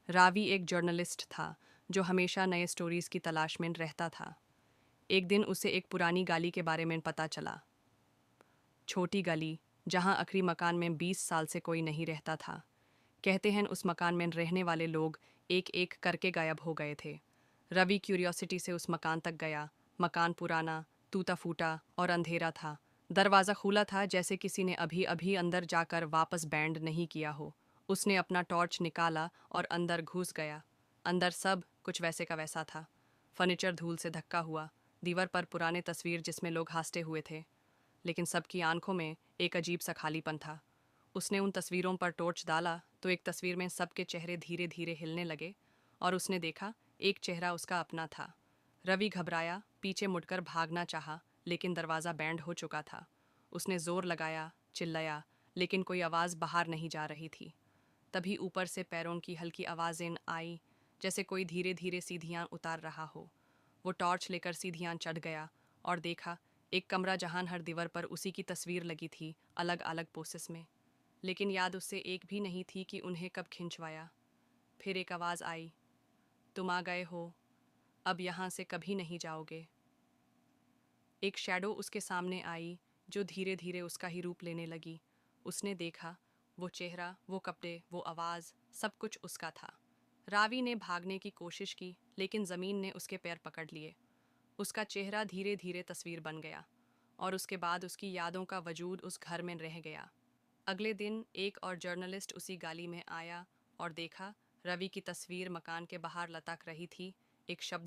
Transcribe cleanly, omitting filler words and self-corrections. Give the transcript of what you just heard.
रावी एक जर्नलिस्ट था जो हमेशा नए स्टोरीज की तलाश में रहता था। एक दिन उसे एक पुरानी गली के बारे में पता चला। छोटी गली जहां आखिरी मकान में 20 साल से कोई नहीं रहता था। कहते हैं उस मकान में रहने वाले लोग एक एक करके गायब हो गए थे। रवि क्यूरियोसिटी से उस मकान तक गया। मकान पुराना, टूटा फूटा और अंधेरा था। दरवाज़ा खुला था जैसे किसी ने अभी अभी अंदर जाकर वापस बैंड नहीं किया हो। उसने अपना टॉर्च निकाला और अंदर घुस गया। अंदर सब कुछ वैसे का वैसा था। फर्नीचर धूल से धक्का हुआ, दीवार पर पुराने तस्वीर जिसमें लोग हंसते हुए थे, लेकिन सबकी आंखों में एक अजीब सा खालीपन था। उसने उन तस्वीरों पर टॉर्च डाला तो एक तस्वीर में सबके चेहरे धीरे धीरे हिलने लगे और उसने देखा एक चेहरा उसका अपना था। रवि घबराया, पीछे मुड़कर भागना चाहा, लेकिन दरवाज़ा बैंड हो चुका था। उसने जोर लगाया, चिल्लाया, लेकिन कोई आवाज़ बाहर नहीं जा रही थी। तभी ऊपर से पैरों की हल्की आवाज़ें आई, जैसे कोई धीरे धीरे सीढ़ियाँ उतार रहा हो। वो टॉर्च लेकर सीढ़ियाँ चढ़ गया और देखा एक कमरा जहां हर दीवार पर उसी की तस्वीर लगी थी, अलग अलग पोसेस में। लेकिन याद उससे एक भी नहीं थी कि उन्हें कब खिंचवाया। फिर एक आवाज़ आई, तुम आ गए हो, अब यहाँ से कभी नहीं जाओगे। एक शैडो उसके सामने आई जो धीरे धीरे उसका ही रूप लेने लगी। उसने देखा, वो चेहरा, वो कपड़े, वो आवाज़, सब कुछ उसका था। रावी ने भागने की कोशिश की, लेकिन ज़मीन ने उसके पैर पकड़ लिए। उसका चेहरा धीरे धीरे तस्वीर बन गया और उसके बाद उसकी यादों का वजूद उस घर में रह गया। अगले दिन एक और जर्नलिस्ट उसी गली में आया और देखा रवि की तस्वीर मकान के बाहर लटक रही थी। एक शब्द